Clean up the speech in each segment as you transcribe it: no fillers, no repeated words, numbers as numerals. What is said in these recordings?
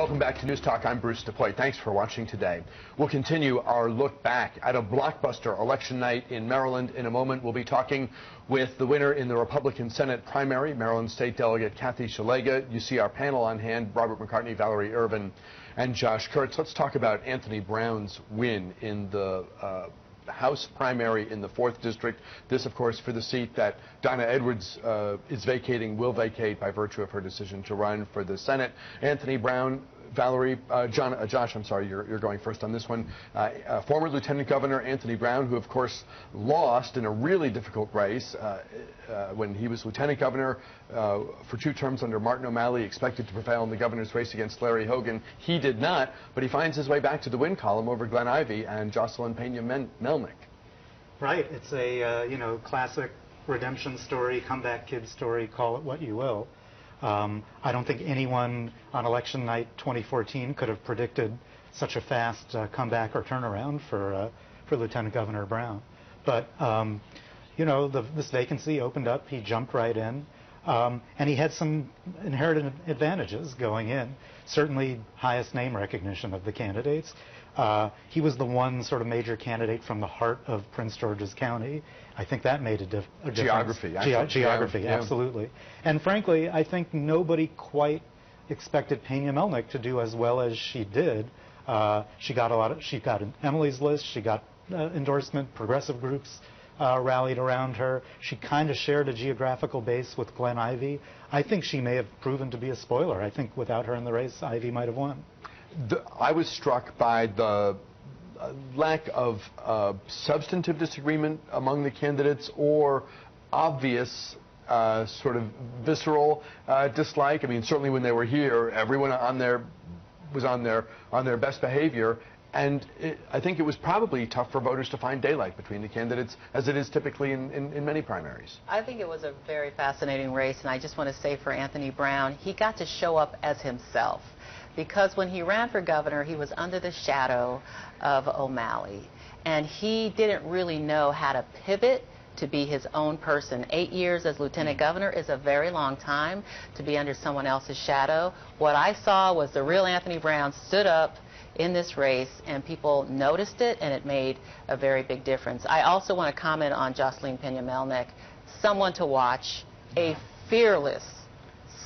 Welcome back to News Talk. I'm Bruce DePoy. Thanks for watching today. We'll continue our look back at a blockbuster election night in Maryland. In a moment, we'll be talking with the winner in the Republican Senate primary, Maryland State Delegate Szeliga. You see our panel on hand, Robert McCartney, Valerie Irvin, and Josh Kurtz. Let's talk about Anthony Brown's win in the House primary in the 4th District. This, of course, for the seat that Donna Edwards is vacating, will vacate by virtue of her decision to run for the Senate. Anthony Brown, Valerie, Josh, I'm sorry, you're going first on this one. Former Lieutenant Governor Anthony Brown, who, of course, lost in a really difficult race when he was Lieutenant Governor for 2 terms under Martin O'Malley, expected to prevail in the governor's race against Larry Hogan. He did not, but he finds his way back to the win column over Glenn Ivey and Jocelyn Pena-Melnick. Right. It's a, classic redemption story, comeback kid story, call it what you will. I don't think anyone on election night 2014 could have predicted such a fast comeback or turnaround for Lieutenant Governor Brown. But, this vacancy opened up. He jumped right in. And he had some inherited advantages going in. Certainly highest name recognition of the candidates. He was the one sort of major candidate from the heart of Prince George's County. I think that made a difference. Geography, Geography, yeah. Absolutely. And frankly, I think nobody quite expected Pena-Melnick to do as well as she did. She got Emily's list. She got endorsement. Progressive groups rallied around her. She kind of shared a geographical base with Glenn Ivey. I think she may have proven to be a spoiler. I think without her in the race, Ivey might have won. I was struck by the lack of substantive disagreement among the candidates or obvious sort of visceral dislike. I mean, certainly when they were here, everyone was on their best behavior. And I think it was probably tough for voters to find daylight between the candidates, as it is typically in many primaries. I think it was a very fascinating race, and I just want to say for Anthony Brown, he got to show up as himself. Because when he ran for governor, he was under the shadow of O'Malley. And he didn't really know how to pivot to be his own person. 8 years as lieutenant governor is a very long time to be under someone else's shadow. What I saw was the real Anthony Brown stood up in this race, and people noticed it, and it made a very big difference. I also want to comment on Jocelyn Pena-Melnick, someone to watch, a fearless,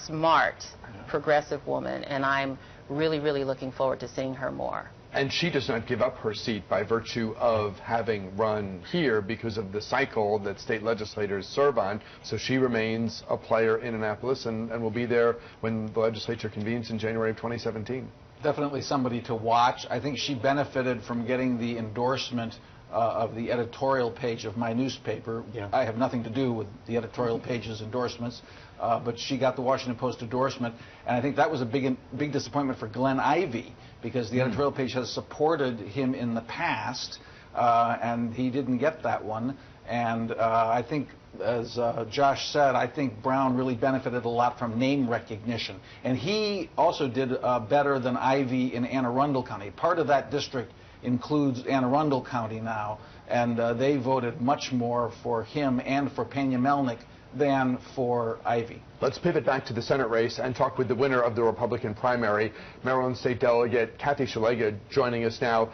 smart, progressive woman, and I'm really, really looking forward to seeing her more. And she does not give up her seat by virtue of having run here because of the cycle that state legislators serve on. So she remains a player in Annapolis and will be there when the legislature convenes in January of 2017. Definitely somebody to watch. I think she benefited from getting the endorsement of the editorial page of my newspaper. Yeah. I have nothing to do with the editorial page's endorsements, but she got the Washington Post endorsement, and I think that was a big disappointment for Glenn Ivey, because the editorial page has supported him in the past, and he didn't get that one. And I think, as Josh said, I think Brown really benefited a lot from name recognition. And he also did better than Ivey in Anne Arundel County. Part of that district includes Anne Arundel County now, and they voted much more for him and for Pena-Melnick than for Ivey. Let's pivot back to the Senate race and talk with the winner of the Republican primary, Maryland State Delegate Szeliga, joining us now.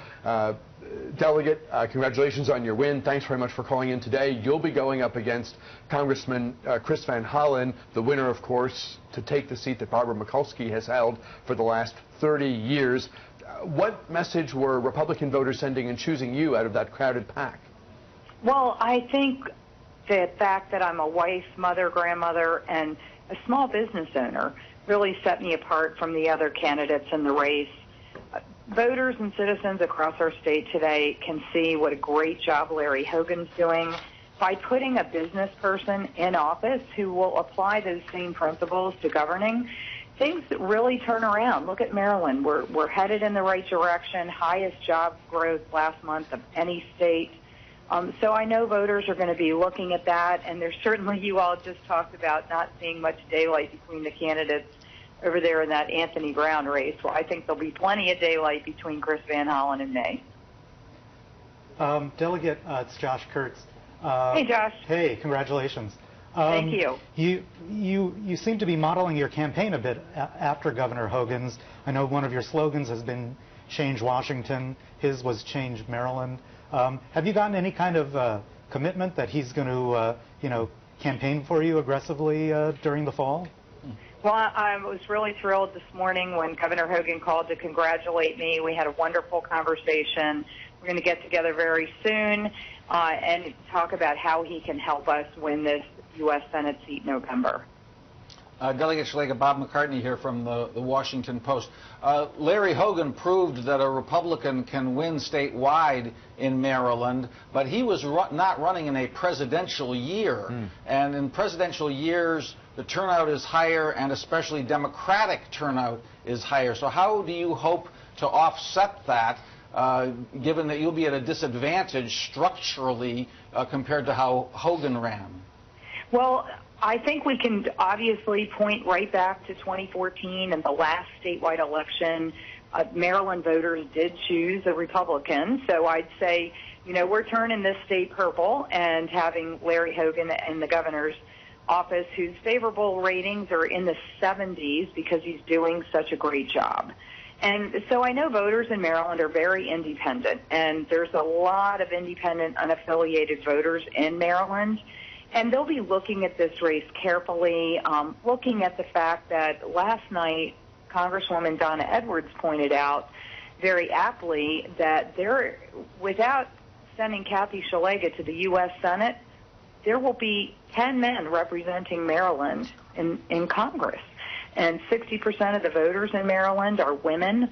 Delegate, congratulations on your win. Thanks very much for calling in today. You'll be going up against Congressman Chris Van Hollen, the winner, of course, to take the seat that Barbara Mikulski has held for the last 30 years. What message were Republican voters sending in choosing you out of that crowded pack? Well, I think the fact that I'm a wife, mother, grandmother, and a small business owner really set me apart from the other candidates in the race. Voters and citizens across our state today can see what a great job Larry Hogan's doing by putting a business person in office who will apply those same principles to governing. Things that really turn around. Look at Maryland. We're headed in the right direction, highest job growth last month of any state. So I know voters are going to be looking at that, and there's certainly, you all just talked about not seeing much daylight between the candidates over there in that Anthony Brown race. Well, I think there'll be plenty of daylight between Chris Van Hollen and me. Delegate, it's Josh Kurtz. Hey, Josh. Hey, congratulations. Thank you. You seem to be modeling your campaign a bit after Governor Hogan's. I know one of your slogans has been Change Washington. His was Change Maryland. Have you gotten any kind of commitment that he's going to, campaign for you aggressively during the fall? Well, I was really thrilled this morning when Governor Hogan called to congratulate me. We had a wonderful conversation. We're going to get together very soon and talk about how he can help us win this U.S. Senate seat in November. Delegate Szeliga, Bob McCartney here from the Washington Post. Larry Hogan proved that a Republican can win statewide in Maryland, but he was not running in a presidential year. And in presidential years, the turnout is higher, and especially Democratic turnout is higher. So how do you hope to offset that, given that you'll be at a disadvantage structurally compared to how Hogan ran? Well, I think we can obviously point right back to 2014 and the last statewide election. Maryland voters did choose a Republican. So I'd say, we're turning this state purple, and having Larry Hogan in the governor's office, whose favorable ratings are in the 70s because he's doing such a great job. And so I know voters in Maryland are very independent, and there's a lot of independent, unaffiliated voters in Maryland. And they'll be looking at this race carefully, looking at the fact that last night Congresswoman Donna Edwards pointed out very aptly that without sending Kathy Szeliga to the U.S. Senate, there will be 10 men representing Maryland in Congress. And 60% of the voters in Maryland are women.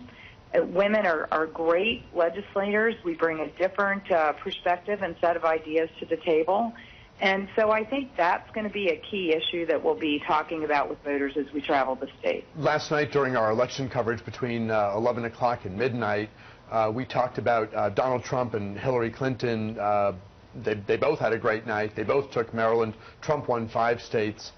Women are great legislators. We bring a different perspective and set of ideas to the table. And so I think that's going to be a key issue that we'll be talking about with voters as we travel the state. Last night during our election coverage between 11 o'clock and midnight, we talked about Donald Trump and Hillary Clinton. They both had a great night. They both took Maryland. Trump won 5 states.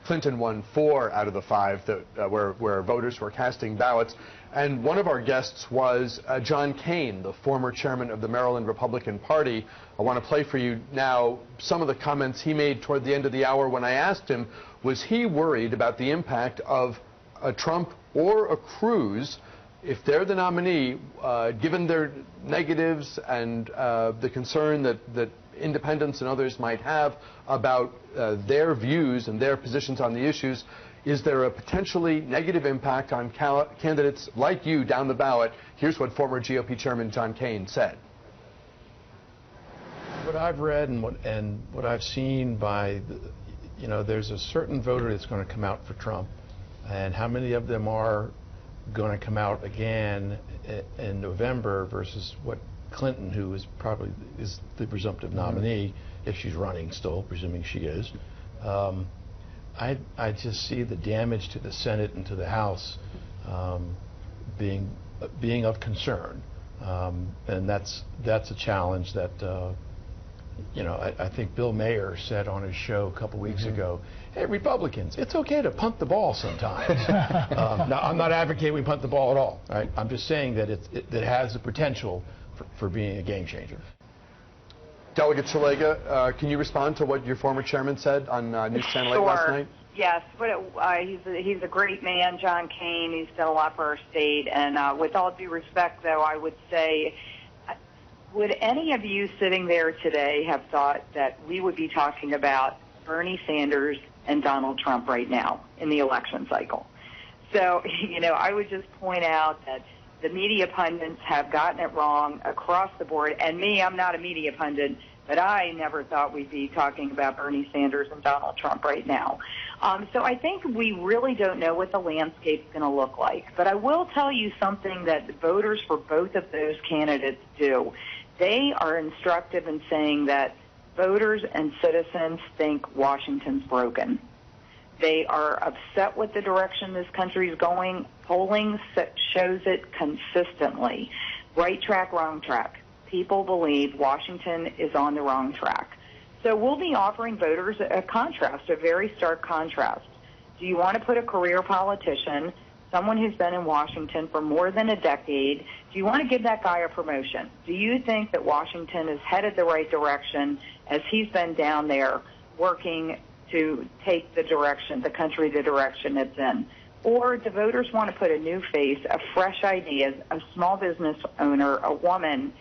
Clinton won 4 out of the 5 where voters were casting ballots. And one of our guests was John Kane, the former chairman of the Maryland Republican Party. I want to play for you now some of the comments he made toward the end of the hour when I asked him, was he worried about the impact of a Trump or a Cruz, if they're the nominee, given their negatives and the concern that independents and others might have about their views and their positions on the issues. Is there a potentially negative impact on candidates like you down the ballot? Here's what former GOP Chairman John Kane said. What I've read and what I've seen there's a certain voter that's going to come out for Trump, and how many of them are going to come out again in November versus what Clinton, who is probably the presumptive nominee, if she's running still, presuming she is. I just see the damage to the Senate and to the House being of concern, and that's a challenge that I think Bill Mayer said on his show a couple weeks ago. Hey, Republicans, it's okay to punt the ball sometimes. Now, I'm not advocating we punt the ball at all. Right? I'm just saying that it has the potential for being a game changer. Delegate Szeliga, can you respond to what your former chairman said on News Channel 8 last night? Yes, he's a great man, John Kane. He's done a lot for our state. And with all due respect, though, I would say, would any of you sitting there today have thought that we would be talking about Bernie Sanders and Donald Trump right now in the election cycle? So, I would just point out that the media pundits have gotten it wrong across the board. And me, I'm not a media pundit, but I never thought we'd be talking about Bernie Sanders and Donald Trump right now. So I think we really don't know what the landscape's going to look like. But I will tell you something that the voters for both of those candidates do. They are instructive in saying that voters and citizens think Washington's broken. They are upset with the direction this country is going. Polling shows it consistently. Right track, wrong track. People believe Washington is on the wrong track. So we'll be offering voters a contrast, a very stark contrast. Do you want to put a career politician, someone who's been in Washington for more than a decade, do you want to give that guy a promotion? Do you think that Washington is headed the right direction as he's been down there working to take the country the direction it's in. Or the voters want to put a new face, a fresh idea, a small business owner, a woman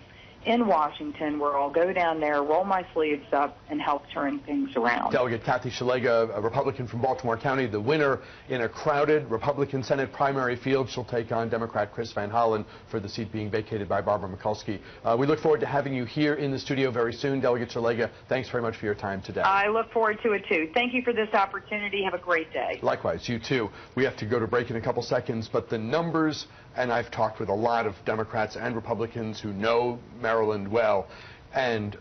in Washington, where I'll go down there, roll my sleeves up, and help turn things around. Delegate Kathy Szeliga, a Republican from Baltimore County, the winner in a crowded Republican Senate primary field. She'll take on Democrat Chris Van Hollen for the seat being vacated by Barbara Mikulski. We look forward to having you here in the studio very soon. Delegate Szeliga, thanks very much for your time today. I look forward to it, too. Thank you for this opportunity. Have a great day. Likewise, you too. We have to go to break in a couple seconds, but the numbers, and I've talked with a lot of Democrats and Republicans who know Maryland well, and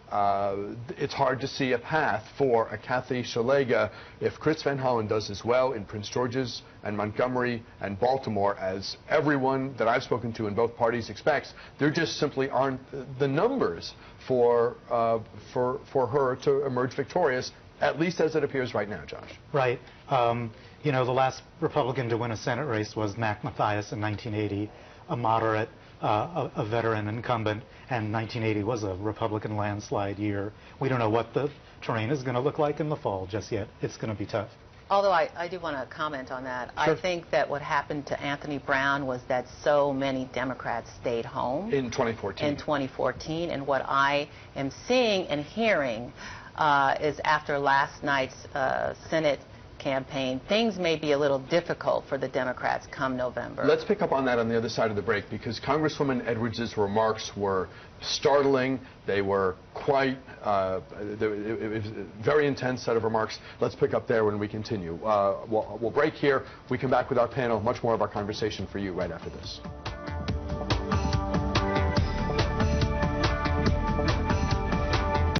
it's hard to see a path for a Kathy Szeliga if Chris Van Hollen does as well in Prince George's and Montgomery and Baltimore as everyone that I've spoken to in both parties expects. There just simply aren't the numbers for her to emerge victorious, at least as it appears right now, Josh. Right. You know, the last Republican to win a Senate race was Mac Mathias in 1980, a moderate, a veteran incumbent, and 1980 was a Republican landslide year. We don't know what the terrain is going to look like in the fall just yet. It's going to be tough. Although I do want to comment on that. Sure. I think that what happened to Anthony Brown was that so many Democrats stayed home. In 2014. In 2014. And what I am seeing and hearing is after last night's Senate campaign, things may be a little difficult for the Democrats come November. Let's pick up on that on the other side of the break, because Congresswoman Edwards' remarks were startling. They were quite, it was a very intense set of remarks. Let's pick up there when we continue. We'll break here. We come back with our panel. Much more of our conversation for you right after this.